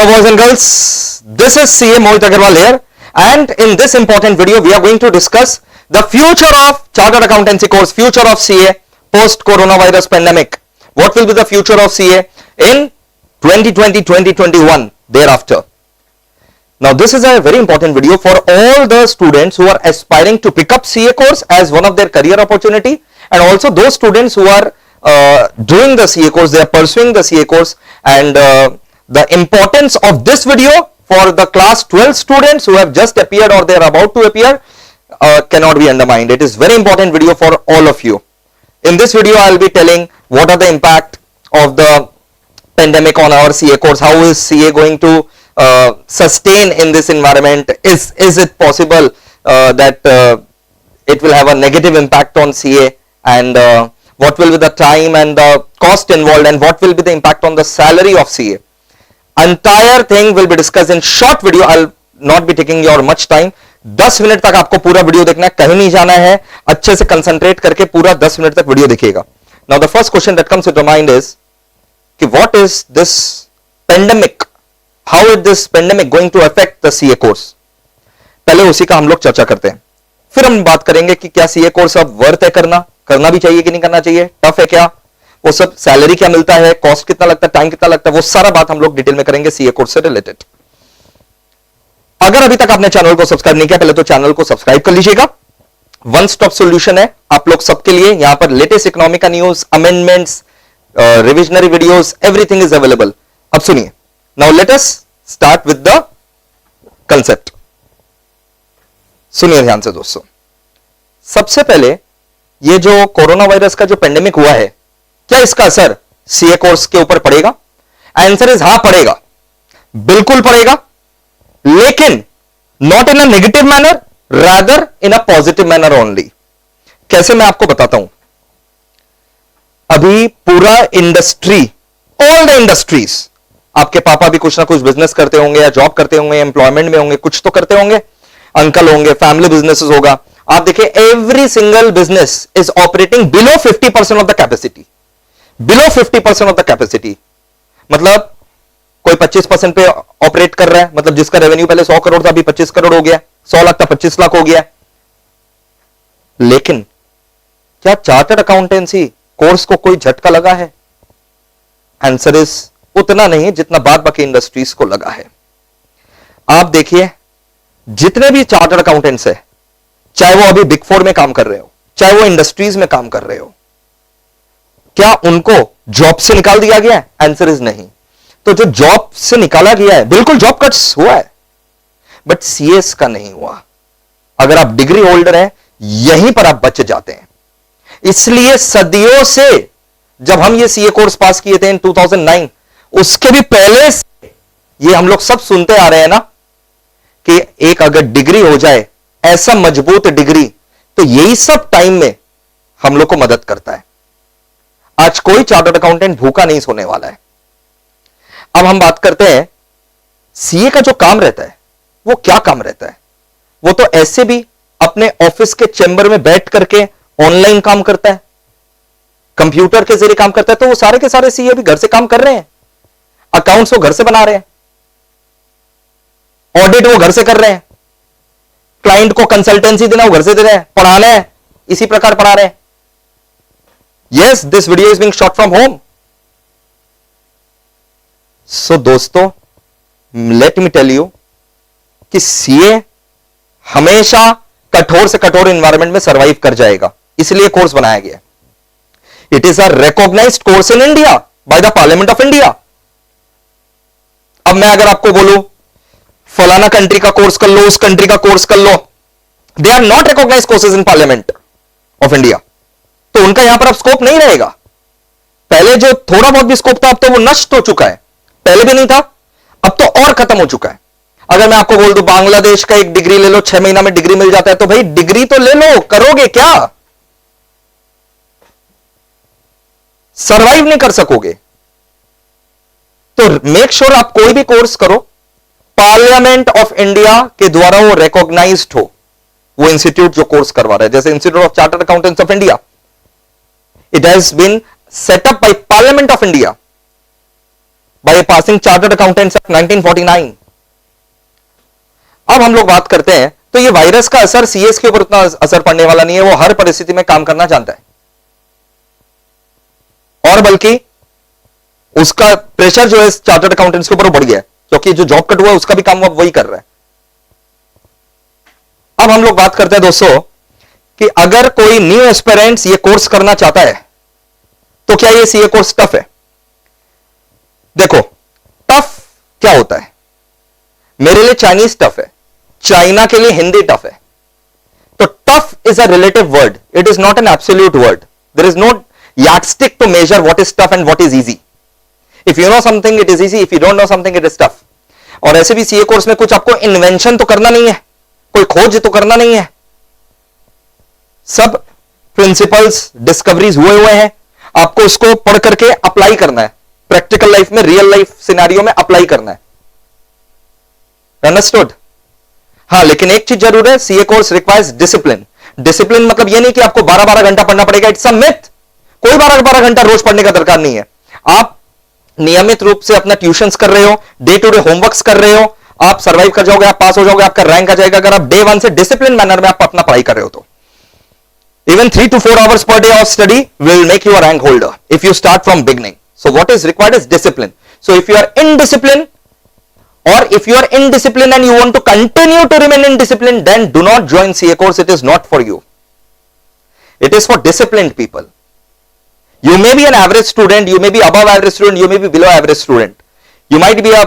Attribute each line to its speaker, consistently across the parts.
Speaker 1: Hello boys and girls, this is CA Mohit Agarwal here, and in this important video we are going to discuss the future of Chartered Accountancy course, future of CA post coronavirus pandemic. What will be the future of CA in 2020-2021 thereafter? Now this is a very important video for all the students who are aspiring to pick up CA course as one of their career opportunity, and also those students who are doing the CA course, they are pursuing the CA course, and the importance of this video for the class 12 students who have just appeared or they are about to appear cannot be undermined. It is very important video for all of you. In this video I will be telling what are the impact of the pandemic on our CA course, how is CA going to sustain in this environment, is it possible that it will have a negative impact on CA, and what will be the time and the cost involved, and what will be the impact on the salary of CA. Entire thing will be discussed in short video. I'll not be taking your much time. 10 minute तक आपको पूरा video देखना है, कहीं नहीं जाना है, अच्छे से कंसंट्रेट करके पूरा 10 मिनट तक वीडियो देखिएगा. Now the first question that comes to your mind is कि what is this pandemic? How is this pandemic going to affect the CA course? पहले उसी का हम लोग चर्चा करते हैं, फिर हम बात करेंगे कि क्या CA कोर्स अब वर्थ है करना भी चाहिए कि नहीं करना चाहिए, टफ है क्या, वो सब, सैलरी क्या मिलता है, कॉस्ट कितना लगता है, टाइम कितना लगता है, वो सारा बात हम लोग डिटेल में करेंगे सीए कोर्स से रिलेटेड. अगर अभी तक आपने चैनल को सब्सक्राइब नहीं किया, पहले तो चैनल को सब्सक्राइब कर लीजिएगा. वन स्टॉप सॉल्यूशन है आप लोग सबके लिए. यहां पर लेटेस्ट इकोनॉमी का news, amendments, revisionary videos, everything is available. अब सुनिए. Now let us start with the concept. सुनिए ध्यान से दोस्तों. सबसे पहले ये जो कोरोना वायरस का जो पेंडेमिक हुआ है, क्या इसका असर सीए कोर्स के ऊपर पड़ेगा? आंसर इज हां, पड़ेगा, बिल्कुल पड़ेगा, लेकिन not in a negative manner, rather in a positive manner only. कैसे, मैं आपको बताता हूं. अभी पूरा इंडस्ट्री, ऑल द इंडस्ट्रीज, आपके पापा भी कुछ ना कुछ बिजनेस करते होंगे, या जॉब करते होंगे, एम्प्लॉयमेंट में होंगे, कुछ तो करते होंगे, अंकल होंगे, फैमिली बिजनेसेस होगा. आप देखिए, every single business is operating below 50% of the capacity. Below 50% of the capacity मतलब कोई 25% पे ऑपरेट कर रहा है, मतलब जिसका रेवेन्यू पहले 100 करोड़ था अभी 25 करोड़ हो गया, 100 लाख था 25 लाख हो गया. लेकिन क्या चार्टर्ड अकाउंटेंसी कोर्स को कोई झटका लगा है? आंसर इज उतना नहीं जितना बाद बाकी इंडस्ट्रीज को लगा है. आप देखिए, जितने भी चार्टर्ड अकाउंटेंट्स है, चाहे वो अभी बिग फोर में काम कर रहे हो, चाहे वो इंडस्ट्रीज में काम कर रहे हो, क्या उनको जॉब से निकाल दिया गया है? आंसर इज नहीं. तो जो जॉब से निकाला गया है, बिल्कुल जॉब कट्स हुआ है, बट सीएस का नहीं हुआ. अगर आप डिग्री होल्डर हैं, यहीं पर आप बच जाते हैं. इसलिए सदियों से, जब हम ये सीए कोर्स पास किए थे इन 2009, उसके भी पहले से ये हम लोग सब सुनते आ रहे हैं ना कि एक अगर डिग्री हो जाए, ऐसा मजबूत डिग्री, तो यही सब टाइम में हम लोग को मदद करता है. आज कोई चार्टर्ड अकाउंटेंट भूखा नहीं सोने वाला है. अब हम बात करते हैं सीए का जो काम रहता है, वो क्या काम रहता है. वो तो ऐसे भी अपने ऑफिस के चेंबर में बैठ करके ऑनलाइन काम करता है, कंप्यूटर के जरिए काम करता है. तो वो सारे के सारे सीए भी घर से काम कर रहे हैं, अकाउंट्स वो घर से बना रहे हैं, ऑडिट वो घर से कर रहे हैं, क्लाइंट को कंसल्टेंसी देना वो घर से दे रहे हैं, पढ़ाना है इसी प्रकार पढ़ा रहे हैं. Yes, this video is being shot from home. So दोस्तों, let me tell you कि सीए हमेशा कठोर से कठोर एनवायरनमेंट में सरवाइव कर जाएगा, इसलिए कोर्स बनाया गया. It is a recognised course in India by the Parliament of India. अब मैं अगर आपको बोलूं फलाना कंट्री का कोर्स कर लो, उस कंट्री का कोर्स कर लो, they are not recognised courses in parliament of India, तो उनका यहां पर अब स्कोप नहीं रहेगा. पहले जो थोड़ा बहुत भी स्कोप था, अब तो वो नष्ट हो चुका है. पहले भी नहीं था, अब तो और खत्म हो चुका है. अगर मैं आपको बोल दूं बांग्लादेश का एक डिग्री ले लो, 6 महीना में डिग्री मिल जाता है, तो भाई डिग्री तो ले लो, करोगे क्या? सरवाइव नहीं कर सकोगे. तो मेक श्योर आप कोई भी कोर्स करो, पार्लियामेंट ऑफ इंडिया के द्वारा वो रिकॉग्नाइज्ड हो, वो इंस्टीट्यूट जो कोर्स करवा रहा है. जैसे institute of chartered accountants of India, it has been set up by Parliament of India. by passing Chartered Accountants Act 1949. अब हम लोग बात करते हैं, तो ये वायरस का असर सीएस के ऊपर उतना असर पड़ने वाला नहीं है, वो हर परिस्थिति में काम करना जानता है, और बल्कि उसका प्रेशर जो है चार्टर्ड अकाउंटेंट्स के ऊपर बढ़ गया है, क्योंकि जो जॉब कट हुआ है उसका भी काम वो वही कर रहा है। अब हम लोग बात करते हैं दोस्तों कि अगर कोई न्यू एस्पिरेंट्स ये कोर्स करना चाहता है तो क्या ये सीए कोर्स टफ है? देखो, टफ क्या होता है? मेरे लिए चाइनीज टफ है, चाइना के लिए हिंदी टफ है। तो tough is a relative word, it is not an absolute word. There is no yardstick to measure what is tough and what is easy. If you know something it is easy, if you don't know something it is tough. और ऐसे भी CA course में कुछ आपको invention तो करना नहीं है, कोई खोज तो करना नहीं है, सब प्रिंसिपल्स डिस्कवरीज हुए हैं, आपको उसको पढ़ करके अप्लाई करना है, प्रैक्टिकल लाइफ में, रियल लाइफ सिनेरियो में अप्लाई करना है। अंडरस्टूड? हाँ, लेकिन एक चीज जरूर है, CA course requires discipline. Discipline मतलब यह नहीं कि आपको 12-12 घंटा पढ़ना पड़ेगा, इट्स अ मिथ। कोई 12-12 घंटा रोज पढ़ने का दरकार नहीं है। आप नियमित रूप से अपना ट्यूशंस कर रहे हो, डे टू डे होमवर्क्स कर रहे हो, आप सर्वाइव कर जाओगे, आप पास हो जाओगे, आपका रैंक आ जाएगा। अगर आप डे 1 से डिसिप्लिन मैनर में आप अपना पढ़ाई कर रहे हो तो even 3 to 4 hours per day of study will make you a rank holder if you start from beginning. So what is required is discipline. So if you are indisciplined, or if you are indisciplined and you want to continue to remain indisciplined, then do not join CA course. It is not for you. It is for disciplined people. You may be an average student, you may be above average student, you may be below average student. You might be a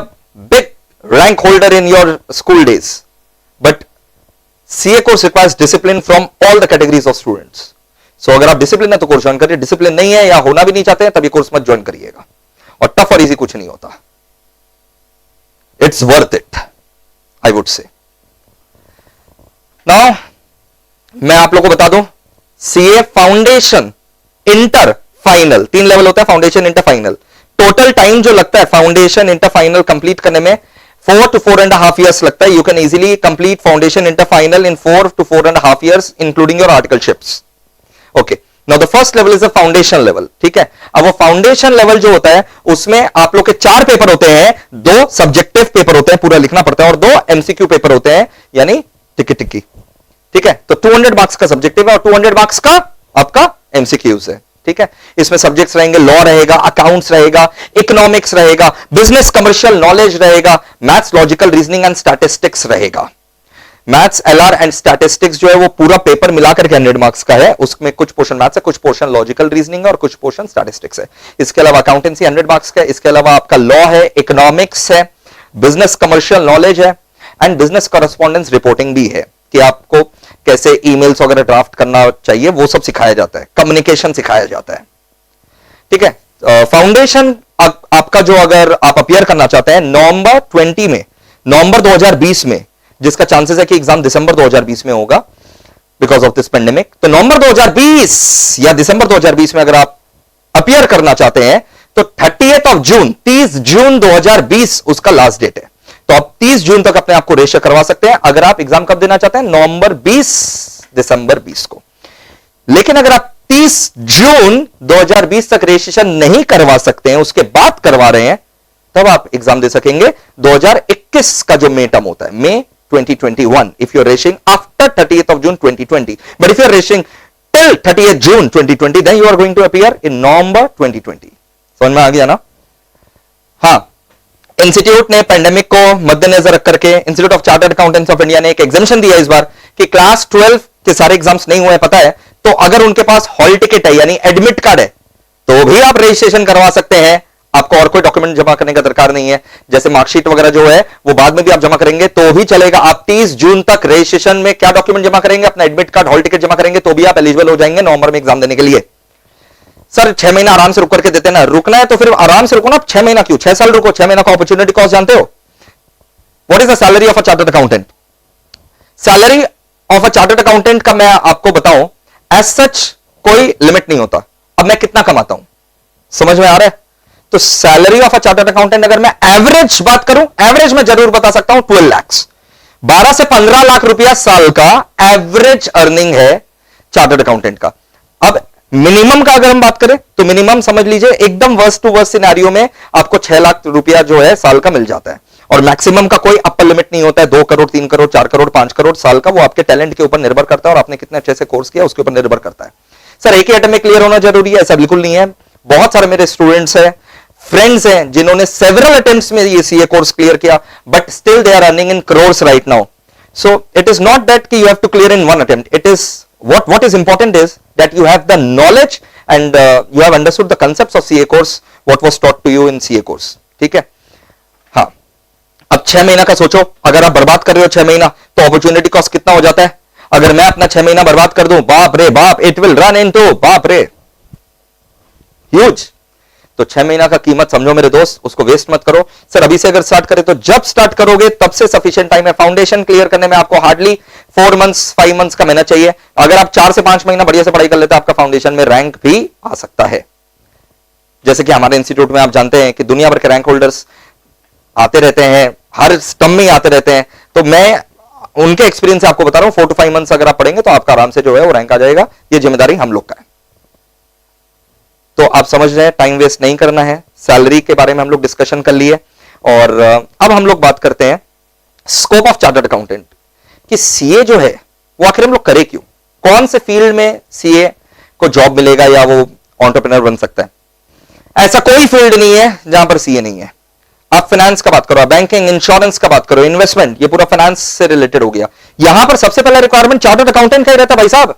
Speaker 1: big rank holder in your school days, but CA course requires discipline from all the categories of students. So अगर आप discipline है तो course join करिए, discipline नहीं है या होना भी नहीं चाहते हैं तभी कोर्स मत ज्वाइन करिएगा। और टफ और इजी कुछ नहीं होता, it's worth it, I would say. Now मैं आप लोगों को बता दूं, CA foundation, inter, final, 3 level होता है, foundation, inter, final. Total time जो लगता है फाउंडेशन, इंटर, फाइनल कंप्लीट करने में 4 to 4.5 years लगता है। You can easily complete foundation inter final in 4 to 4.5 years, including your articleships. Okay. Now the first level is the foundation level. ठीक है। अब वो फाउंडेशन लेवल जो होता है उसमें आप लोग के 4 पेपर होते हैं, 2 सब्जेक्टिव पेपर होते हैं, पूरा लिखना पड़ता है, और 2 एमसीक्यू पेपर होते हैं, यानी टिकी टिकी। ठीक है। तो 200 मार्क्स का सब्जेक्टिव है और 200 मार्क्स का आपका एमसीक्यूज है। ठीक है। इसमें सब्जेक्ट्स रहेंगे, लॉ रहेगा, अकाउंट्स रहेगा, इकोनॉमिक्स रहेगा, बिजनेस कमर्शियल नॉलेज रहेगा, maths, logical reasoning and statistics रहेगा। मैथ्स, एलआर एंड स्टैटिस्टिक्स जो है वो पूरा पेपर मिलाकर के 100 मार्क्स का है। उसमें कुछ पोर्शन मैथ्स है, कुछ पोर्शन लॉजिकल रीजनिंग है और कुछ पोर्शन स्टैटिस्टिक्स है। इसके अलावा अकाउंटेंसी 100 मार्क्स का है। इसके अलावा आपका लॉ है, इकोनॉमिक्स है, बिजनेस कमर्शियल नॉलेज है एंड बिजनेस कॉरेस्पॉन्डेंस रिपोर्टिंग भी है, कि आपको कैसे ईमेल्स वगैरह ड्राफ्ट करना चाहिए, वो सब सिखाया जाता है, कम्युनिकेशन सिखाया जाता है। ठीक है। फाउंडेशन आपका जो, अगर आप अपियर करना चाहते हैं नवंबर 20 में, नवंबर 2020 में, जिसका चांसेस है कि एग्जाम दिसंबर 2020 में होगा बिकॉज ऑफ दिस पेंडेमिक, तो नवंबर 2020 या दिसंबर 2020 में अगर आप अपियर करना चाहते हैं तो 30 जून 2020 उसका लास्ट डेट है। तो आप 30 जून तक अपने आप को रजिस्टर करवा सकते हैं अगर आप एग्जाम कब देना चाहते हैं, नवंबर 20 दिसंबर 20 को। लेकिन अगर आप 30 जून 2020 तक रजिस्ट्रेशन नहीं करवा सकते हैं, उसके बाद करवा रहे हैं, तब आप एग्जाम दे सकेंगे 2021 का जो मे टर्म होता है, मे 2021, if you're registering after 30th of June 2020. But if you're registering till 30th June 2020, then you are going to appear in November 2020. समझ में आ गया ना? हाँ, इंस्टीट्यूट ने पेंडेमिक को मद्देनजर रख करके institute of chartered accountants of India ने एक एग्जामिशन दिया इस बार कि क्लास 12 के सारे एग्जाम्स नहीं हुए, पता है, तो अगर उनके पास हॉल टिकट है यानी एडमिट कार्ड है तो भी आप रजिस्ट्रेशन करवा सकते हैं। आपको और कोई डॉक्यूमेंट जमा करने का दरकार नहीं है, जैसे मार्कशीट वगैरह जो है वो बाद में भी आप जमा करेंगे तो भी चलेगा। आप 30 जून तक रजिस्ट्रेशन में क्या डॉक्यूमेंट जमा करेंगे, अपना एडमिट कार्ड, हॉल टिकट जमा करेंगे तो भी आप एलिजिबल हो जाएंगे नवंबर में एग्जाम देने के लिए। सर 6 महीना आराम से रुक करके देते ना, रुकना है तो फिर आराम से रुको ना, 6 महीना क्यों, 6 साल रुको। 6 महीना का अपॉर्चुनिटी कॉस्ट जानते हो? What is the salary of a chartered accountant? Salary of a chartered accountant का मैं आपको बताऊं, एज सच कोई लिमिट नहीं होता। अब मैं कितना कमाता हूं, समझ में आ रहा है? तो salary of a chartered accountant अगर मैं एवरेज बात करूं, एवरेज में जरूर बता सकता हूं 12 लाख, 12 से 15 लाख रुपया साल का एवरेज अर्निंग है चार्टर्ड अकाउंटेंट का। अब मिनिमम का अगर हम बात करें तो मिनिमम समझ लीजिए एकदम वर्स्ट टू वर्स्ट सिनेरियो में आपको 6 लाख रुपया जो है साल का मिल जाता है, और मैक्सिमम का कोई अपर लिमिट नहीं होता है। 2 करोड़, 3 करोड़, 4 करोड़, 5 करोड़ साल का, वो आपके टैलेंट के ऊपर निर्भर करता है और आपने कितने अच्छे से कोर्स किया उसके ऊपर निर्भर करता है। सर एक ही अटेम्प्ट में क्लियर होना जरूरी है, ऐसा बिल्कुल नहीं है। बहुत सारे मेरे स्टूडेंट्स हैं, फ्रेंड्स हैं, जिन्होंने सेवरल अटेम्प्ट्स में ये सीए कोर्स क्लियर किया, but still they are earning in crores right now. So it is not that you have to clear in one attempt. It is what is important is that you have the knowledge and you have understood the concepts of CA course, what was taught to you in CA course. ठीक है? हाँ, अब 6 महीना का सोचो, अगर आप बर्बाद कर रहे हो 6 महीना, तो अपॉर्चुनिटी कॉस्ट कितना हो जाता है? अगर मैं अपना 6 महीना बर्बाद कर दूं, बाप रे बाप, इट विल रन इनटू बाप रे ह्यूज। तो 6 महीना का कीमत समझो मेरे दोस्त, उसको वेस्ट मत करो। सर अभी से अगर स्टार्ट करें तो जब स्टार्ट करोगे तब से सफिशिएंट टाइम है। फाउंडेशन क्लियर करने में आपको हार्डली 4 मंथ्स 5 मंथ्स का मेहनत चाहिए। अगर आप 4 से 5 महीना बढ़िया से पढ़ाई कर लेते हैं, आपका फाउंडेशन में रैंक भी आ सकता है। जैसे कि हमारे इंस्टीट्यूट में आप जानते हैं कि दुनिया भर के रैंक होल्डर्स आते रहते हैं, हर स्टम में आते रहते हैं। तो मैं उनके एक्सपीरियंस से आपको बता रहा हूं, 4 to 5 मंथ्स अगर आप पढ़ेंगे तो आपका आराम से जो है वो रैंक आ जाएगा। ये जिम्मेदारी हम लोग का है। तो आप समझ रहे हैं, टाइम वेस्ट नहीं करना है। सैलरी के बारे में हम लोग डिस्कशन कर लिए, और अब हम लोग बात करते हैं स्कोप ऑफ चार्टर्ड अकाउंटेंट कि सीए जो है वो आखिर हम लोग करें क्यों, कौन से फील्ड में सीए को जॉब मिलेगा या वो एंटरप्रेन्योर बन सकता है। ऐसा कोई फील्ड नहीं है जहां पर सीए नहीं है। आप फाइनेंस का बात करो, बैंकिंग, इंश्योरेंस का बात करो, इन्वेस्टमेंट, ये पूरा फाइनेंस से रिलेटेड हो गया। यहां पर सबसे पहला रिक्वायरमेंट चार्टर्ड अकाउंटेंट का ही रहता है भाई साहब।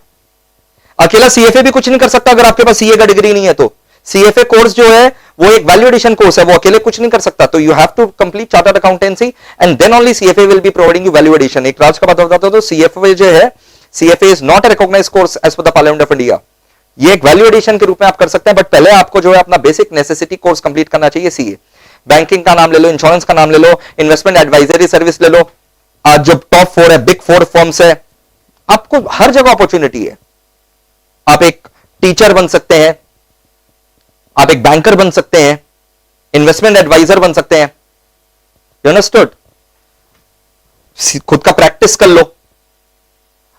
Speaker 1: अकेला सीएफए भी कुछ नहीं कर सकता अगर आपके पास सीए का डिग्री नहीं है तो। सीएफए कोर्स जो है वो एक वैल्यू एडिशन कोर्स है, वो अकेले कुछ नहीं कर सकता। तो you have to complete chartered accountancy and then only CFA will be providing you value addition. एक राज का बात बताता हूं तो सीएफए जो है, CFA is not a recognised course as per the Parliament of India. ये एक वैल्यू एडिशन के रूप में आप कर सकते हैं, बट पहले आपको जो है अपना बेसिक नेसेसिटी कोर्स कंप्लीट करना चाहिए सीए। बैंकिंग का नाम ले लो, इंश्योरेंस का नाम ले लो, इन्वेस्टमेंट एडवाइजरी सर्विस ले लो। आज जो टॉप 4 है, बिग 4 फर्म्स है, आपको हर जगह अपॉर्चुनिटी है। आप एक टीचर बन सकते हैं, आप एक बैंकर बन सकते हैं, इन्वेस्टमेंट एडवाइजर बन सकते हैं। You understood? खुद का प्रैक्टिस कर लो।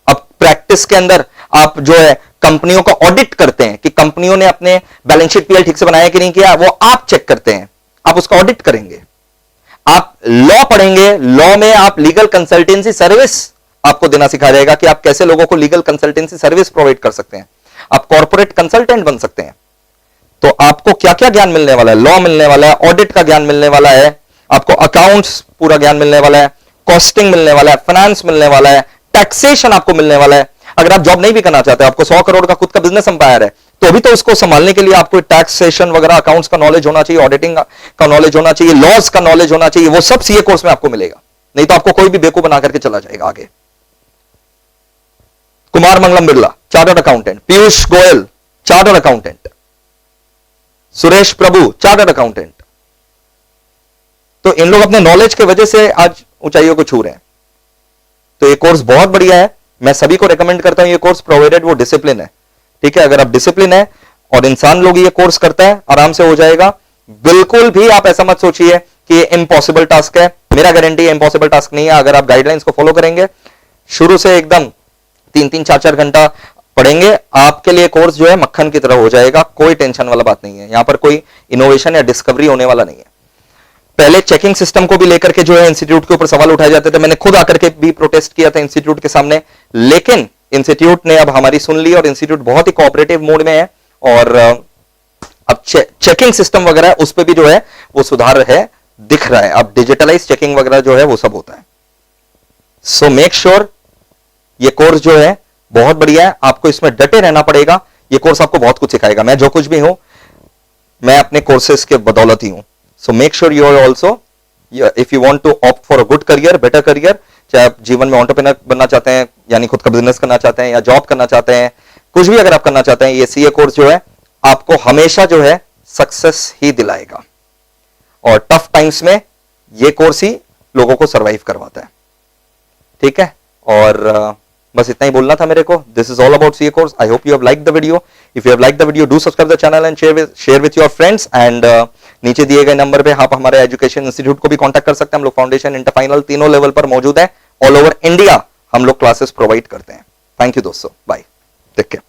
Speaker 1: अब प्रैक्टिस के अंदर आप जो है कंपनियों का ऑडिट करते हैं कि कंपनियों ने अपने बैलेंस शीट पीएल ठीक से बनाया कि नहीं किया, वो आप चेक करते हैं, आप उसका ऑडिट करेंगे। आप लॉ पढ़ेंगे, लॉ में आप लीगल कंसल्टेंसी सर्विस आपको देना सिखाया जाएगा कि आप कैसे लोगों को लीगल कंसल्टेंसी सर्विस प्रोवाइड कर सकते हैं। आप कॉर्पोरेट कंसल्टेंट बन सकते हैं। तो आपको क्या क्या ज्ञान मिलने वाला है? लॉ मिलने वाला है, ऑडिट का ज्ञान मिलने वाला है, आपको अकाउंट्स पूरा ज्ञान मिलने वाला है, कॉस्टिंग मिलने वाला है, फाइनेंस मिलने वाला है, टैक्सेशन आपको मिलने वाला है। अगर आप जॉब नहीं भी करना चाहते, आपको 100 करोड़ का खुद का बिजनेस एम्पायर है, तो भी तो उसको संभालने के लिए आपको टैक्सेशन वगैरह, अकाउंट्स का नॉलेज होना चाहिए, ऑडिटिंग का नॉलेज होना चाहिए, लॉज का नॉलेज होना चाहिए। वो सब सीए कोर्स में आपको मिलेगा, नहीं तो आपको कोई भी बेवकूफ बना करके चला जाएगा आगे। Kumar Mangalam Birla chartered accountant, Piyush Goyal chartered accountant, Suresh Prabhu chartered accountant. तो इन लोग अपने नॉलेज के वजह से आज ऊंचाइयों को छू रहे हैं। तो ये कोर्स बहुत बढ़िया है, मैं सभी को रेकमेंड करता हूं ये कोर्स, प्रोवाइडेड वो डिसिप्लिन है। ठीक है, अगर आप डिसिप्लिन है और इंसान लोग ये कोर्स करता है, आराम से हो जाएगा। बिल्कुल भी आप ऐसा मत सोचिए कि ये इम्पॉसिबल टास्क है। मेरा गारंटी है इम्पॉसिबल टास्क नहीं है। अगर आप गाइडलाइंस को फॉलो करेंगे, शुरू से एकदम 3-3, 4-4 घंटा पढ़ेंगे, आपके लिए कोर्स जो है मक्खन की तरह हो जाएगा। कोई टेंशन वाला बात नहीं है, यहां पर कोई इनोवेशन या डिस्कवरी होने वाला नहीं है। पहले चेकिंग सिस्टम को भी लेकर के जो है इंस्टीट्यूट के ऊपर सवाल उठाए जाते थे। मैंने खुद आकर के भी प्रोटेस्ट किया था इंस्टीट्यूट के सामने, लेकिन इंस्टीट्यूट ने अब हमारी सुन ली और इंस्टीट्यूट बहुत ही कोऑपरेटिव मोड में है। और अब चेकिंग सिस्टम वगैरह उस पर भी जो है वो सुधार है, दिख रहा है। अब डिजिटलाइज चेकिंग वगैरह जो है वो सब होता है। सो मेक श्योर ये कोर्स जो है बहुत बढ़िया है, आपको इसमें डटे रहना पड़ेगा। ये कोर्स आपको बहुत कुछ सिखाएगा। मैं जो कुछ भी हूं, मैं अपने कोर्सेज के बदौलत ही हूं। So make sure you are also, if you want to opt for a good career, better career, चाहे आप जीवन में एंटरप्रेन्योर बनना चाहते हैं, यानी खुद का बिजनेस करना चाहते हैं, या जॉब करना चाहते हैं, कुछ भी अगर आप करना चाहते हैं, ये सीए कोर्स जो है आपको हमेशा जो है सक्सेस ही दिलाएगा। और टफ टाइम्स में ये कोर्स ही लोगों को सर्वाइव करवाता है। ठीक है, और बस इतना ही बोलना था मेरे को। This is all about CA course. I hope you have like the video. If you have like the video, do subscribe the channel and share with your friends. And नीचे दिए गए नंबर पे आप हमारे एजुकेशन इंस्टीट्यूट को भी contact कर सकते हैं। हम लोग फाउंडेशन, इंटर, फाइनल तीनों लेवल पर मौजूद है। ऑल ओवर इंडिया हम लोग क्लासेस प्रोवाइड करते हैं। थैंक यू दोस्तों, बाय, टेक केयर।